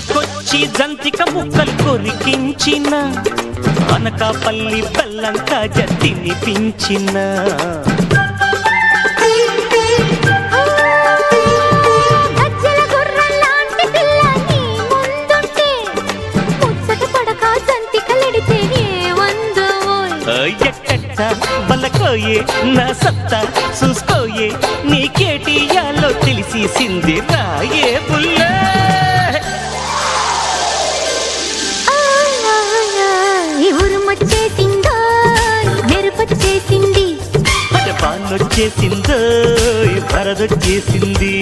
జతకొచ్చి జంతిక ముక్కలు కొరికించిన అనకాపల్లి బెల్లం కాజా తినిపించిన బలకోయే నా సత్తా చూసుకోయే నీకేటియాలో తెలిసింది రాయే బుల్లే ఊరుమొచ్చేసిందో మెరుపొచ్చేసింది పదపాన్నొచ్చేసిందో వరదొచ్చేసింది